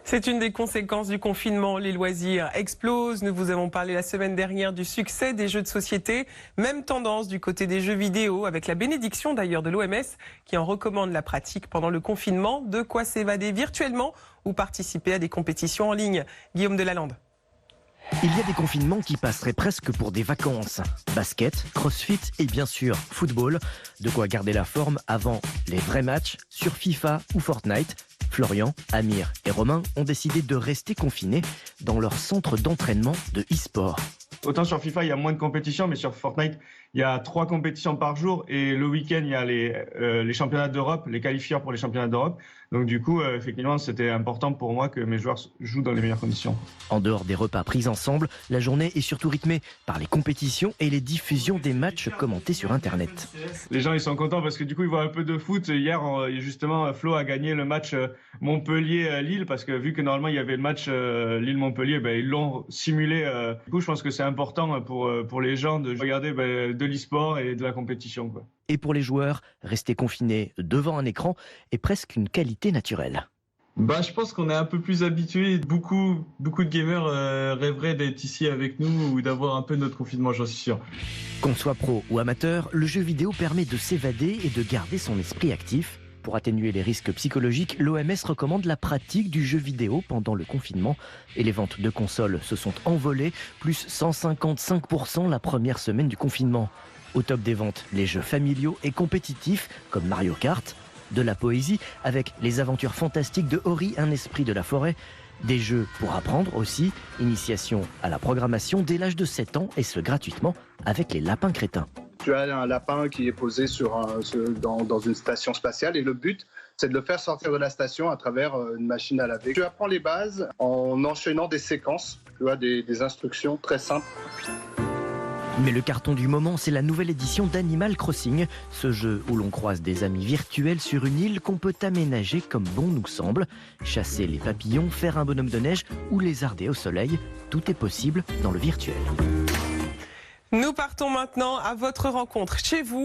C'est une des conséquences du confinement. Les loisirs explosent. Nous vous avons parlé la semaine dernière du succès des jeux de société. Même tendance du côté des jeux vidéo, avec la bénédiction d'ailleurs de l'OMS qui en recommande la pratique pendant le confinement. De quoi s'évader virtuellement ou participer à des compétitions en ligne. Guillaume Delalande. Il y a des confinements qui passeraient presque pour des vacances. Basket, crossfit et bien sûr football. De quoi garder la forme avant les vrais matchs sur FIFA ou Fortnite. Florian, Amir et Romain ont décidé de rester confinés dans leur centre d'entraînement de e-sport. Autant sur FIFA, il y a moins de compétitions, mais sur Fortnite, il y a 3 compétitions par jour. Et le week-end, il y a les championnats d'Europe, les qualifieurs pour les championnats d'Europe. Donc du coup, effectivement, c'était important pour moi que mes joueurs jouent dans les meilleures conditions. En dehors des repas pris ensemble, la journée est surtout rythmée par les compétitions et les diffusions des matchs commentés sur Internet. Les gens, ils sont contents parce que du coup, ils voient un peu de foot. Hier, justement, Flo a gagné le match Montpellier-Lille parce que vu que normalement, il y avait le match Lille-Montpellier, ils l'ont simulé. Du coup, je pense que c'est important pour les gens de regarder de l'e-sport et de la compétition, quoi. Et pour les joueurs, rester confinés devant un écran est presque une qualité naturelle. Je pense qu'on est un peu plus habitué. Beaucoup de gamers rêveraient d'être ici avec nous ou d'avoir un peu notre confinement, j'en suis sûr. Qu'on soit pro ou amateur, le jeu vidéo permet de s'évader et de garder son esprit actif. Pour atténuer les risques psychologiques, l'OMS recommande la pratique du jeu vidéo pendant le confinement. Et les ventes de consoles se sont envolées, plus 155% la première semaine du confinement. Au top des ventes, les jeux familiaux et compétitifs comme Mario Kart, de la poésie avec les aventures fantastiques de Ori, un esprit de la forêt, des jeux pour apprendre aussi, initiation à la programmation dès l'âge de 7 ans et ce gratuitement avec les lapins crétins. Tu as un lapin qui est posé dans une station spatiale et le but, c'est de le faire sortir de la station à travers une machine à laver. Tu apprends les bases en enchaînant des séquences, des instructions très simples. Mais le carton du moment, c'est la nouvelle édition d'Animal Crossing, ce jeu où l'on croise des amis virtuels sur une île qu'on peut aménager comme bon nous semble. Chasser les papillons, faire un bonhomme de neige ou lézarder au soleil, tout est possible dans le virtuel. Nous partons maintenant à votre rencontre chez vous.